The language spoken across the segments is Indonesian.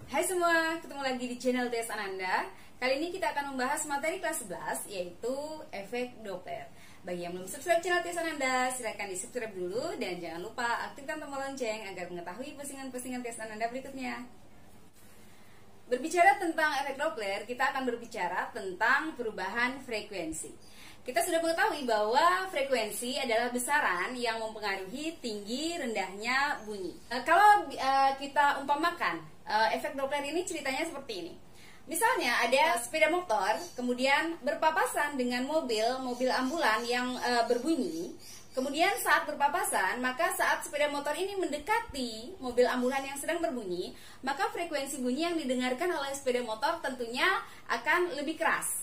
Hai semua, ketemu lagi di channel TS Ananda. Kali ini kita akan membahas materi kelas 11, yaitu efek Doppler. Bagi yang belum subscribe channel TS Ananda, silahkan di subscribe dulu. Dan jangan lupa aktifkan tombol lonceng agar mengetahui postingan-postingan TS Ananda berikutnya. Berbicara tentang efek Doppler, kita akan berbicara tentang perubahan frekuensi. Kita sudah mengetahui bahwa frekuensi adalah besaran yang mempengaruhi tinggi rendahnya bunyi. Kalau kita umpamakan efek Doppler ini ceritanya seperti ini. Misalnya ada sepeda motor kemudian berpapasan dengan mobil ambulan yang berbunyi. Kemudian saat berpapasan, maka saat sepeda motor ini mendekati mobil ambulan yang sedang berbunyi, maka frekuensi bunyi yang didengarkan oleh sepeda motor tentunya akan lebih keras.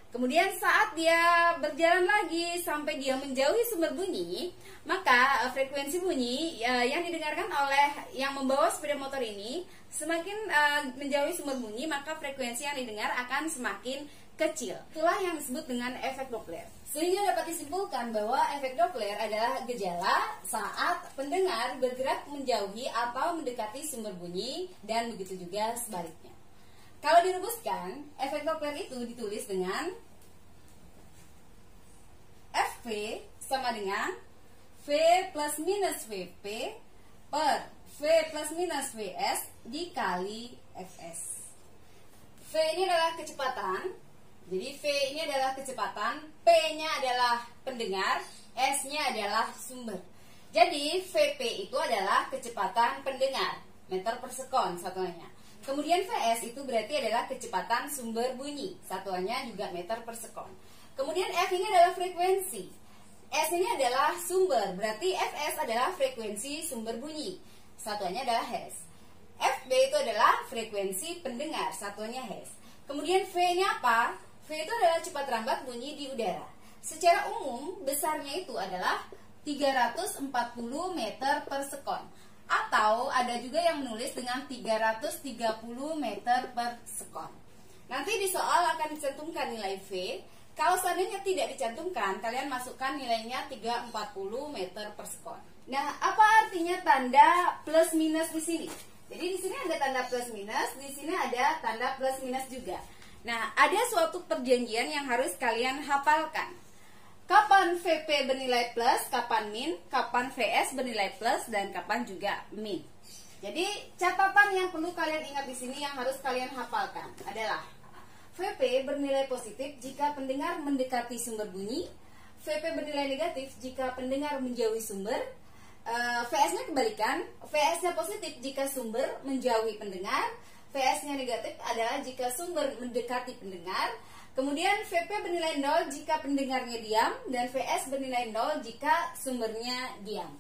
Kemudian saat dia berjalan lagi sampai dia menjauhi sumber bunyi, maka frekuensi bunyi yang didengarkan oleh yang membawa sepeda motor ini semakin menjauhi sumber bunyi, maka frekuensi yang didengar akan semakin kecil. Itulah yang disebut dengan efek Doppler. Sehingga dapat disimpulkan bahwa efek Doppler adalah gejala saat pendengar bergerak menjauhi atau mendekati sumber bunyi, dan begitu juga sebaliknya. Kalau dirumuskan, efek Doppler itu ditulis dengan Fp sama dengan V plus minus Vp per V plus minus Vs dikali Fs. V ini adalah kecepatan, jadi V ini adalah kecepatan, P-nya adalah pendengar, S-nya adalah sumber. Jadi Vp itu adalah kecepatan pendengar, meter per sekon satuannya. Kemudian Vs itu berarti adalah kecepatan sumber bunyi, satuannya juga meter per sekon. Kemudian F ini adalah frekuensi, S ini adalah sumber, berarti Fs adalah frekuensi sumber bunyi, satuannya adalah Hz. Fb itu adalah frekuensi pendengar, satuannya Hz. Kemudian V ini apa? V itu adalah cepat rambat bunyi di udara. Secara umum besarnya itu adalah 340 meter per sekon, atau ada juga yang menulis dengan 330 meter per sekon. Nanti di soal akan dicantumkan nilai V. Kalau seandainya tidak dicantumkan, kalian masukkan nilainya 340 meter per sekon. Nah, apa artinya tanda plus minus di sini? Jadi di sini ada tanda plus minus, di sini ada tanda plus minus juga. Nah, ada suatu perjanjian yang harus kalian hafalkan. Kapan Vp bernilai plus, kapan min, kapan Vs bernilai plus, dan kapan juga min. Jadi catatan yang perlu kalian ingat di sini yang harus kalian hafalkan adalah Vp bernilai positif jika pendengar mendekati sumber bunyi, Vp bernilai negatif jika pendengar menjauhi sumber, Vs-nya kebalikan, Vs-nya positif jika sumber menjauhi pendengar, Vs-nya negatif adalah jika sumber mendekati pendengar. Kemudian Vp bernilai 0 jika pendengarnya diam, dan Vs bernilai 0 jika sumbernya diam.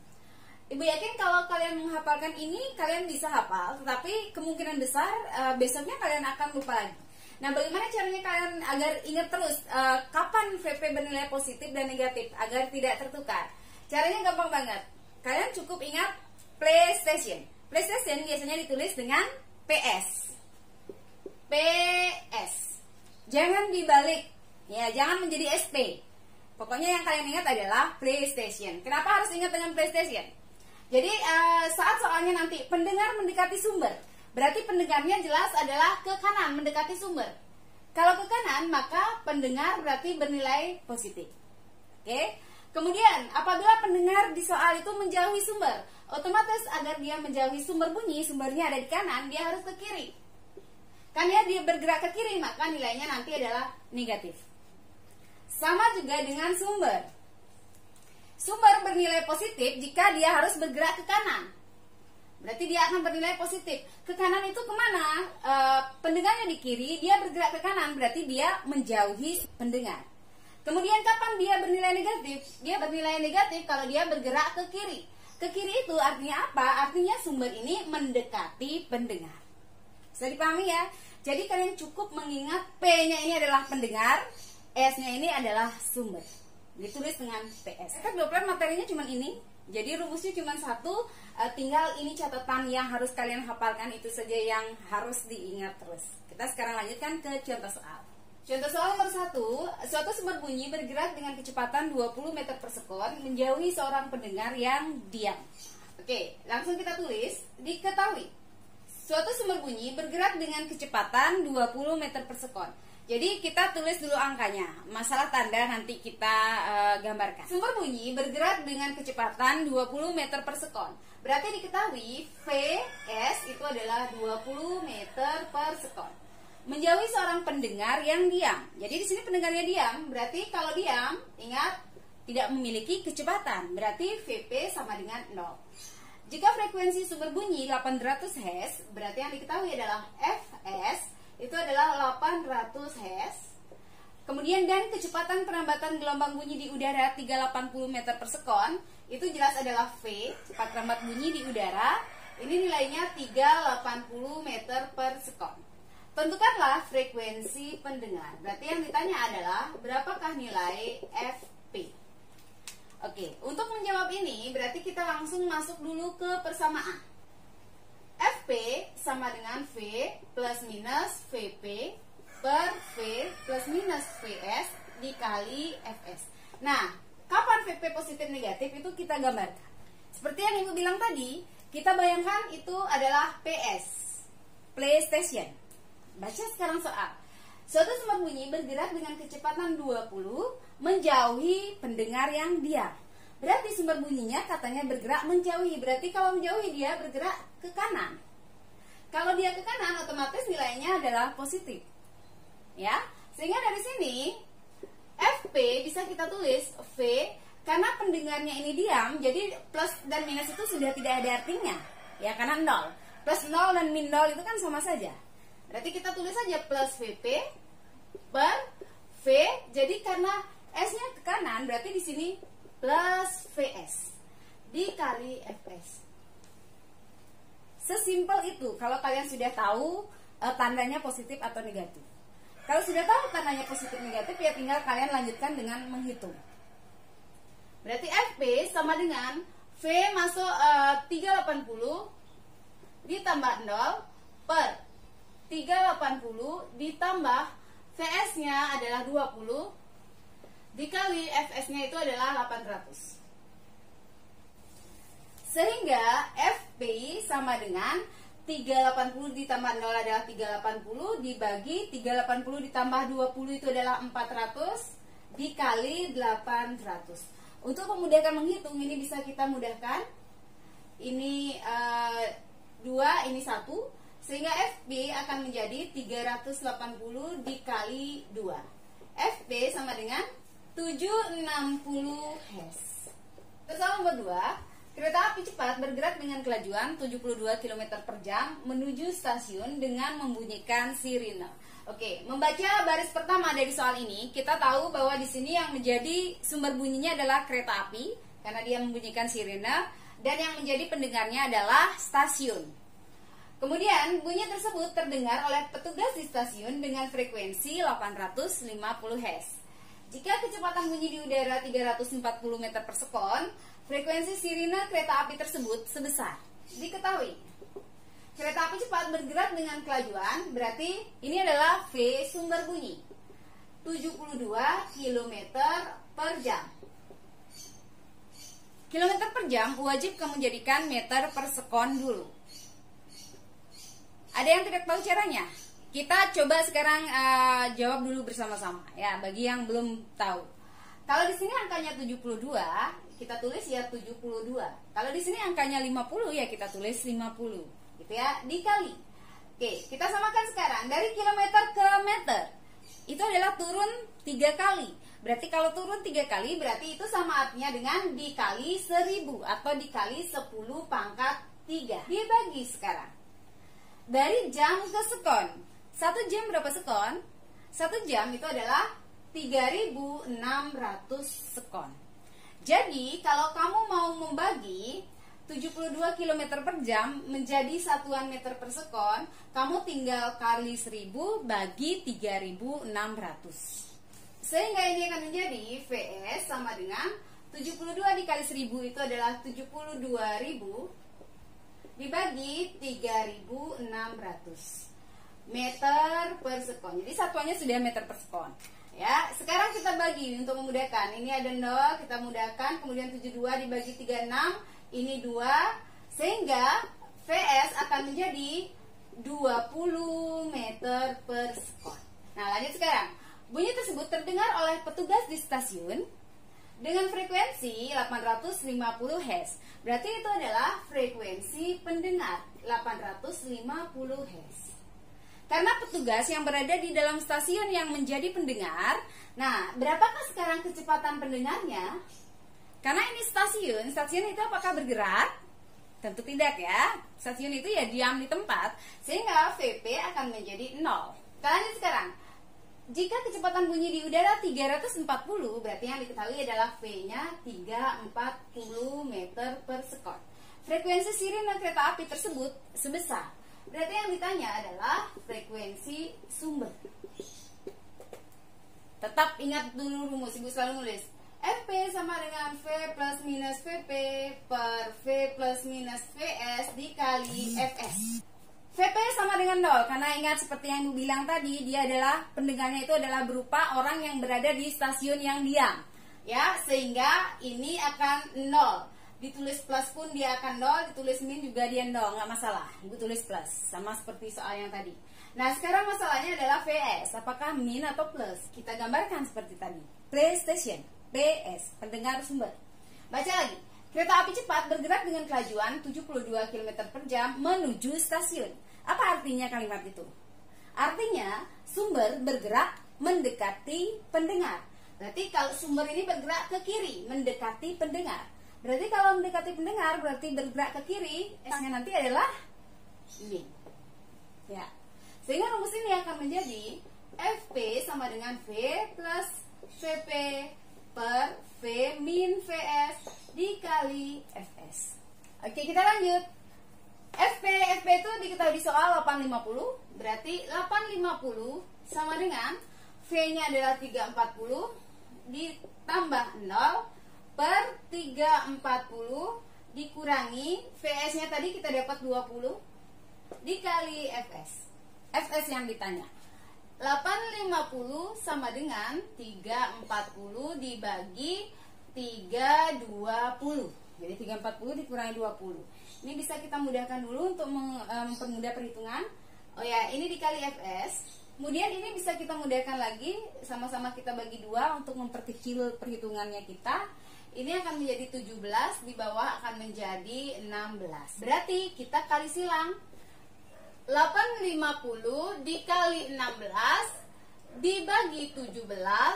Ibu yakin kalau kalian menghafalkan ini, kalian bisa hafal, tetapi kemungkinan besar besoknya kalian akan lupa lagi. Nah, bagaimana caranya kalian agar ingat terus kapan Vp bernilai positif dan negatif agar tidak tertukar? Caranya gampang banget. Kalian cukup ingat PlayStation. PlayStation biasanya ditulis dengan PS. PS. Jangan dibalik, ya, jangan menjadi SP. Pokoknya yang kalian ingat adalah PlayStation. Kenapa harus ingat dengan PlayStation? Jadi saat soalnya nanti pendengar mendekati sumber, berarti pendengarnya jelas adalah ke kanan mendekati sumber. Kalau ke kanan, maka pendengar berarti bernilai positif. Oke. Kemudian apabila pendengar di soal itu menjauhi sumber, otomatis agar dia menjauhi sumber bunyi, sumbernya ada di kanan, dia harus ke kiri. Karena dia bergerak ke kiri, maka nilainya nanti adalah negatif. Sama juga dengan sumber. Sumber bernilai positif jika dia harus bergerak ke kanan, berarti dia akan bernilai positif. Ke kanan itu kemana? Pendengarnya di kiri, dia bergerak ke kanan, berarti dia menjauhi pendengar. Kemudian kapan dia bernilai negatif? Dia bernilai negatif kalau dia bergerak ke kiri. Ke kiri itu artinya apa? Artinya sumber ini mendekati pendengar. Bisa dipahami ya? Jadi kalian cukup mengingat P-nya ini adalah pendengar, S-nya ini adalah sumber. Ditulis dengan PS. Efek Doppler materinya cuma ini. Jadi rumusnya cuma satu, tinggal ini catatan yang harus kalian hafalkan, itu saja yang harus diingat terus. Kita sekarang lanjutkan ke contoh soal. Contoh soal nomor 1, suatu sumber bunyi bergerak dengan kecepatan 20 meter per sekon menjauhi seorang pendengar yang diam. Oke, langsung kita tulis. Diketahui suatu sumber bunyi bergerak dengan kecepatan 20 meter per sekon. Jadi kita tulis dulu angkanya. Masalah tanda nanti kita gambarkan. Sumber bunyi bergerak dengan kecepatan 20 meter per sekon. Berarti diketahui Vs itu adalah 20 meter per sekon. Menjauhi seorang pendengar yang diam. Jadi di sini pendengarnya diam. Berarti kalau diam, ingat tidak memiliki kecepatan. Berarti Vp sama dengan 0. Jika frekuensi sumber bunyi 800 Hz, berarti yang diketahui adalah Fs itu adalah 800 Hz. Kemudian dan kecepatan perambatan gelombang bunyi di udara 380 meter per sekon, itu jelas adalah V, cepat rambat bunyi di udara. Ini nilainya 380 meter per sekon. Tentukanlah frekuensi pendengar. Berarti yang ditanya adalah berapakah nilai Fp. Oke, untuk menjawab ini berarti kita langsung masuk dulu ke persamaan. Fp sama dengan V plus minus Vp per V plus minus Vs dikali Fs. Nah, kapan Vp positif negatif itu kita gambarkan. Seperti yang Ibu bilang tadi, kita bayangkan itu adalah PS, PlayStation. Baca sekarang soal. Suatu sumber bunyi bergerak dengan kecepatan 20 menjauhi pendengar yang diam. Berarti sumber bunyinya katanya bergerak menjauhi. Berarti kalau menjauhi dia bergerak ke kanan. Kalau dia ke kanan otomatis nilainya adalah positif. Ya. Sehingga dari sini Fp bisa kita tulis V karena pendengarnya ini diam, jadi plus dan minus itu sudah tidak ada artinya. Ya, karena 0. Plus 0 dan min 0 itu kan sama saja. Berarti kita tulis saja plus Vp per V. Jadi karena S-nya ke kanan, berarti di sini plus Vs dikali Fs. Sesimpel itu. Kalau kalian sudah tahu tandanya positif atau negatif. Kalau sudah tahu tandanya positif negatif, ya tinggal kalian lanjutkan dengan menghitung. Berarti Fp sama dengan V masuk 380 ditambah 0 per 380 ditambah Vs-nya adalah 20 dikali Fs-nya itu adalah 800. Sehingga Fp sama dengan 380 ditambah 0 adalah 380 dibagi 380 ditambah 20 itu adalah 400 dikali 800. Untuk memudahkan menghitung ini bisa kita mudahkan. Ini 2, ini 1. Sehingga Fp akan menjadi 380 dikali 2. Fp sama dengan 760 Hz. Terus nomor 2. Kereta api cepat bergerak dengan kelajuan 72 km per jam menuju stasiun dengan membunyikan sirine. Oke, membaca baris pertama dari soal ini, kita tahu bahwa di sini yang menjadi sumber bunyinya adalah kereta api karena dia membunyikan sirine, dan yang menjadi pendengarnya adalah stasiun. Kemudian bunyi tersebut terdengar oleh petugas di stasiun dengan frekuensi 850 Hz. Jika kecepatan bunyi di udara 340 meter per sekon, frekuensi sirine kereta api tersebut sebesar. Diketahui kereta api cepat bergerak dengan kelajuan, berarti ini adalah V sumber bunyi 72 km per jam. Kilometer per jam wajib kamu jadikan meter per sekon dulu. Ada yang tidak tahu caranya? Kita coba sekarang jawab dulu bersama-sama ya, bagi yang belum tahu. Kalau di sini angkanya 72, kita tulis ya 72. Kalau di sini angkanya 50 ya kita tulis 50. Gitu ya, dikali. Oke, kita samakan sekarang dari kilometer ke meter. Itu adalah turun 3 kali. Berarti kalau turun 3 kali berarti itu sama artinya dengan dikali 1000 atau dikali 10 pangkat 3. Dibagi sekarang. Dari jam ke sekon. 1 jam berapa sekon? 1 jam itu adalah 3600 sekon. Jadi kalau kamu mau membagi 72 km per jam menjadi satuan meter per sekon, kamu tinggal kali 1000 bagi 3600. Sehingga ini akan menjadi Vs sama dengan 72 dikali 1000 itu adalah 72.000 dibagi 3600 meter per sekon. Jadi satuannya sudah meter per sekon. Ya, sekarang kita bagi untuk memudahkan. Ini ada 0, kita mudahkan, kemudian 72 dibagi 36, ini 2, sehingga Vs akan menjadi 20 meter per sekon. Nah, lanjut sekarang. Bunyi tersebut terdengar oleh petugas di stasiun dengan frekuensi 850 Hz. Berarti itu adalah frekuensi pendengar 850 Hz. Karena petugas yang berada di dalam stasiun yang menjadi pendengar, nah, berapakah sekarang kecepatan pendengarnya? Karena ini stasiun itu apakah bergerak? Tentu tidak ya. Stasiun itu ya diam di tempat, sehingga VP akan menjadi 0. Kita lanjut sekarang. Jika kecepatan bunyi di udara 340, berarti yang diketahui adalah V-nya 340 meter per sekon. Frekuensi sirine kereta api tersebut sebesar. Berarti yang ditanya adalah frekuensi sumber. Tetap ingat dulu rumus, Ibu selalu nulis. FP sama dengan V plus minus VP per V plus minus VS dikali Fs. VP sama dengan 0, karena ingat seperti yang Ibu bilang tadi, dia adalah pendengarnya itu adalah berupa orang yang berada di stasiun yang diam. Ya, sehingga ini akan 0. Ditulis plus pun dia akan 0, ditulis min juga dia 0, nggak masalah. Ibu tulis plus, sama seperti soal yang tadi. Nah, sekarang masalahnya adalah VS, apakah min atau plus? Kita gambarkan seperti tadi. Play station, PS, pendengar sumber. Baca lagi. Kereta api cepat bergerak dengan kelajuan 72 km per jam menuju stasiun. Apa artinya kalimat itu? Artinya, sumber bergerak mendekati pendengar. Berarti kalau sumber ini bergerak ke kiri, mendekati pendengar. Berarti kalau mendekati pendengar berarti bergerak ke kiri, S-nya nanti adalah min. Ya. Sehingga rumus ini akan menjadi FP sama dengan V plus VP per V min VS dikali Fs. Oke, kita lanjut. FP itu diketahui di soal 850. Berarti 850 sama dengan V-nya adalah 340 ditambah 0 per 340 dikurangi VS-nya tadi kita dapat 20 dikali Fs. Fs yang ditanya. 850 sama dengan 340 dibagi 320. Jadi 340 dikurangi 20. Ini bisa kita mudahkan dulu untuk mempermudah perhitungan. Oh ya, ini dikali Fs. Kemudian ini bisa kita mudahkan lagi, sama-sama kita bagi 2 untuk memperkecil perhitungannya kita. Ini akan menjadi 17, di bawah akan menjadi 16. Berarti kita kali silang. 850 dikali 16 dibagi 17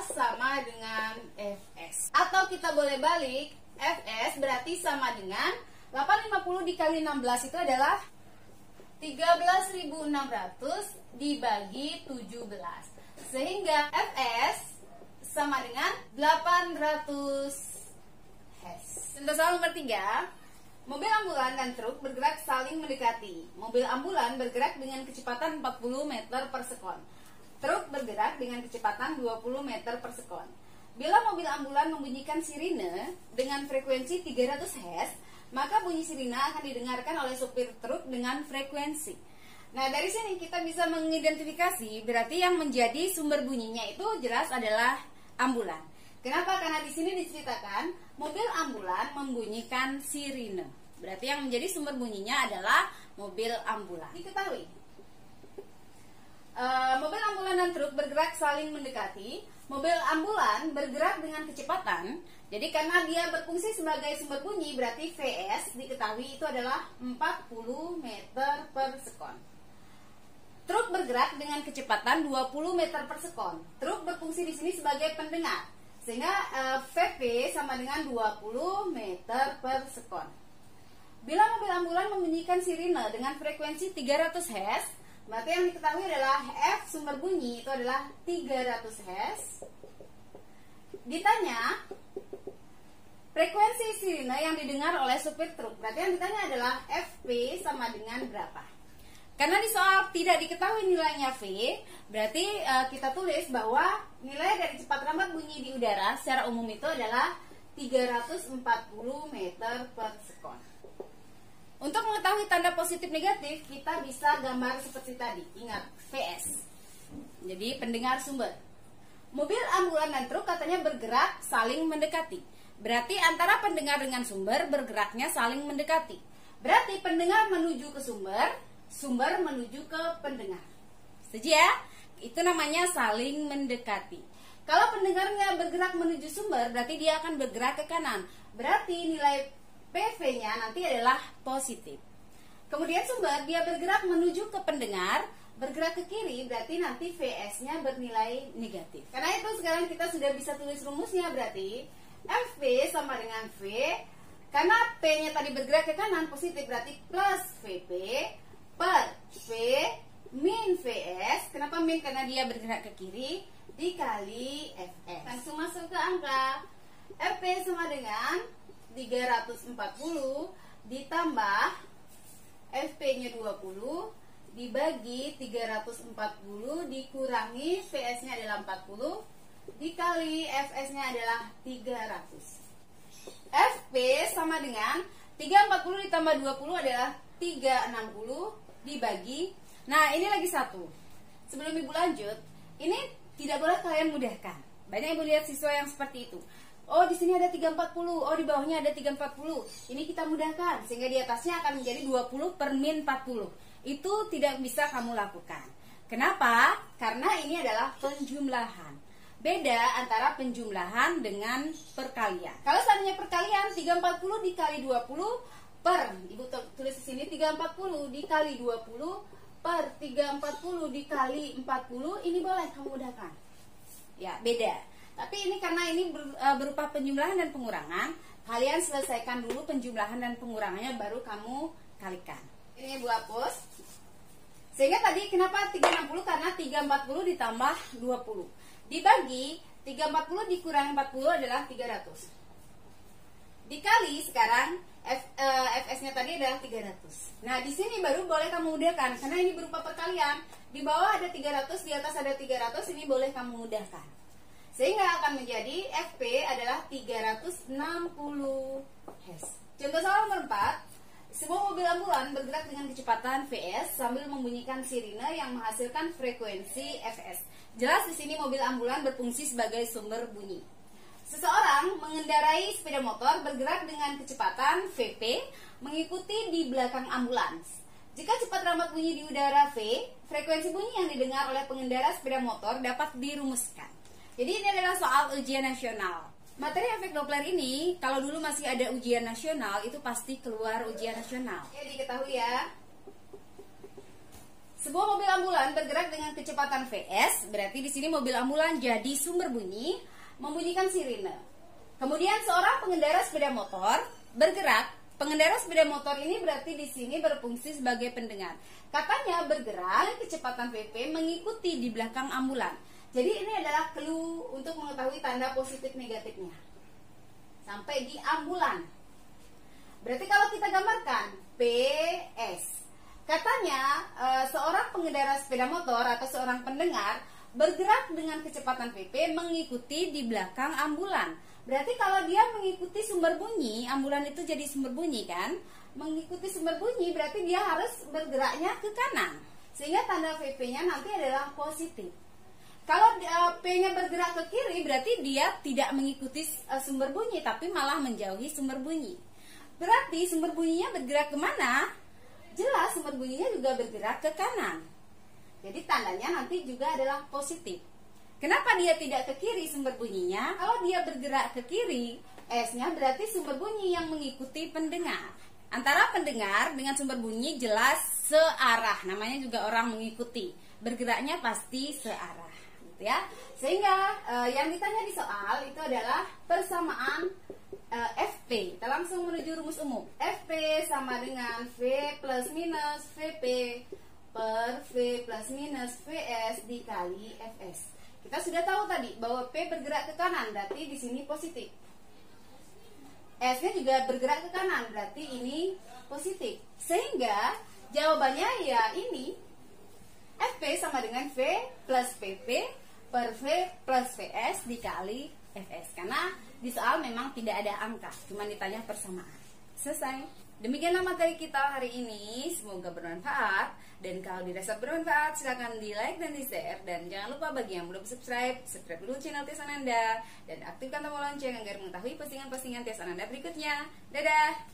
sama dengan Fs. Atau kita boleh balik, Fs berarti sama dengan 850 dikali 16 itu adalah 13.600 dibagi 17. Sehingga Fs sama dengan 800 Hz. Untuk soal nomor 3, mobil ambulan dan truk bergerak saling mendekati. Mobil ambulan bergerak dengan kecepatan 40 meter per sekon. Truk bergerak dengan kecepatan 20 meter per sekon. Bila mobil ambulan membunyikan sirine dengan frekuensi 300 Hz, maka bunyi sirine akan didengarkan oleh supir truk dengan frekuensi. Nah, dari sini kita bisa mengidentifikasi berarti yang menjadi sumber bunyinya itu jelas adalah ambulan. Kenapa? Karena di sini diceritakan mobil ambulan membunyikan sirine. Berarti yang menjadi sumber bunyinya adalah mobil ambulan. Diketahui, mobil ambulan dan truk bergerak saling mendekati. Mobil ambulan bergerak dengan kecepatan. Jadi karena dia berfungsi sebagai sumber bunyi, berarti VS diketahui itu adalah 40 meter per sekon. Truk bergerak dengan kecepatan 20 meter per sekon. Truk berfungsi di sini sebagai pendengar. Sehingga VP sama dengan 20 meter per sekon. Bila mobil ambulan membunyikan sirine dengan frekuensi 300 Hz, berarti yang diketahui adalah F sumber bunyi itu adalah 300 Hz. Ditanya frekuensi sirine yang didengar oleh supir truk. Berarti yang ditanya adalah FP sama dengan berapa? Karena di soal tidak diketahui nilainya V, berarti kita tulis bahwa nilai dari cepat lambat bunyi di udara secara umum itu adalah 340 meter per sekon. Untuk mengetahui tanda positif negatif, kita bisa gambar seperti tadi. Ingat, VS. Jadi pendengar sumber. Mobil ambulan dan truk katanya bergerak saling mendekati. Berarti antara pendengar dengan sumber bergeraknya saling mendekati. Berarti pendengar menuju ke sumber, sumber menuju ke pendengar. Setuju ya? Itu namanya saling mendekati. Kalau pendengarnya bergerak menuju sumber, berarti dia akan bergerak ke kanan. Berarti nilai PV-nya nanti adalah positif. Kemudian sumber dia bergerak menuju ke pendengar, bergerak ke kiri, berarti nanti VS-nya bernilai negatif. Karena itu sekarang kita sudah bisa tulis rumusnya, berarti FV sama dengan V. Karena P-nya tadi bergerak ke kanan positif, berarti plus VP per V min VS. Kenapa min? Karena dia bergerak ke kiri, dikali Fs. Langsung masuk ke angka. FP sama dengan 340 ditambah FP-nya 20 dibagi 340 dikurangi VS-nya adalah 40 dikali Fs-nya adalah 300. FP sama dengan 340 ditambah 20 adalah 360 dibagi. Nah, ini lagi satu. Sebelum Ibu lanjut, ini tidak boleh kalian mudahkan. Banyak Ibu lihat siswa yang seperti itu. Oh, di sini ada 340, oh di bawahnya ada 340. Ini kita mudahkan sehingga di atasnya akan menjadi 20 per min 40. Itu tidak bisa kamu lakukan. Kenapa? Karena ini adalah penjumlahan. Beda antara penjumlahan dengan perkalian. Kalau seandainya perkalian 340 dikali 20 per, Ibu tulis di sini 340 dikali 20 per 340 dikali 40, ini boleh kamu mudahkan. Ya, beda. Tapi ini karena ini berupa penjumlahan dan pengurangan, kalian selesaikan dulu penjumlahan dan pengurangannya baru kamu kalikan. Ini Ibu hapus. Sehingga tadi kenapa 360? Karena 340 ditambah 20 dibagi 340 dikurangi 40 adalah 300. Dikali sekarang Fs-nya tadi adalah 300. Nah, di sini baru boleh kamu mudahkan karena ini berupa perkalian. Di bawah ada 300, di atas ada 300, ini boleh kamu mudahkan. Sehingga akan menjadi Fp adalah 360 Hz. Contoh soal nomor 4. Sebuah mobil ambulan bergerak dengan kecepatan Vs sambil membunyikan sirine yang menghasilkan frekuensi Fs. Jelas di sini mobil ambulan berfungsi sebagai sumber bunyi. Seseorang mengendarai sepeda motor bergerak dengan kecepatan Vp mengikuti di belakang ambulans. Jika cepat rambat bunyi di udara V, frekuensi bunyi yang didengar oleh pengendara sepeda motor dapat dirumuskan. Jadi ini adalah soal ujian nasional. Materi efek Doppler ini, kalau dulu masih ada ujian nasional, itu pasti keluar ujian nasional. Ya, diketahui ya. Sebuah mobil ambulan bergerak dengan kecepatan Vs, berarti di sini mobil ambulan jadi sumber bunyi, membunyikan sirine. Kemudian seorang pengendara sepeda motor bergerak. Pengendara sepeda motor ini berarti di sini berfungsi sebagai pendengar. Katanya bergerak kecepatan Vp mengikuti di belakang ambulan. Jadi ini adalah clue untuk mengetahui tanda positif negatifnya. Sampai di ambulan. Berarti kalau kita gambarkan PS. Katanya seorang pengendara sepeda motor atau seorang pendengar bergerak dengan kecepatan VP mengikuti di belakang ambulan. Berarti kalau dia mengikuti sumber bunyi, ambulan itu jadi sumber bunyi kan? Mengikuti sumber bunyi berarti dia harus bergeraknya ke kanan. Sehingga tanda VP-nya nanti adalah positif. Kalau P-nya bergerak ke kiri berarti dia tidak mengikuti sumber bunyi tapi malah menjauhi sumber bunyi. Berarti sumber bunyinya bergerak kemana? Jelas sumber bunyinya juga bergerak ke kanan. Jadi tandanya nanti juga adalah positif. Kenapa dia tidak ke kiri sumber bunyinya? Kalau dia bergerak ke kiri, S-nya berarti sumber bunyi yang mengikuti pendengar. Antara pendengar dengan sumber bunyi jelas searah. Namanya juga orang mengikuti. Bergeraknya pasti searah. Ya, sehingga yang ditanya di soal itu adalah persamaan FP. Kita langsung menuju rumus umum. FP sama dengan V plus minus VP per V plus minus VS dikali Fs. Kita sudah tahu tadi bahwa P bergerak ke kanan, berarti di sini positif. S-nya juga bergerak ke kanan, berarti ini positif. Sehingga jawabannya ya ini. FP sama dengan V plus PP per V plus VS dikali Fs. Karena di soal memang tidak ada angka, cuma ditanya persamaan. Selesai. Demikianlah materi kita hari ini. Semoga bermanfaat. Dan kalau dirasa bermanfaat, silakan di like dan di share. Dan jangan lupa bagi yang belum subscribe, subscribe dulu channel Tias Ananda dan aktifkan tombol lonceng agar mengetahui postingan-postingan Tias Ananda berikutnya. Dadah.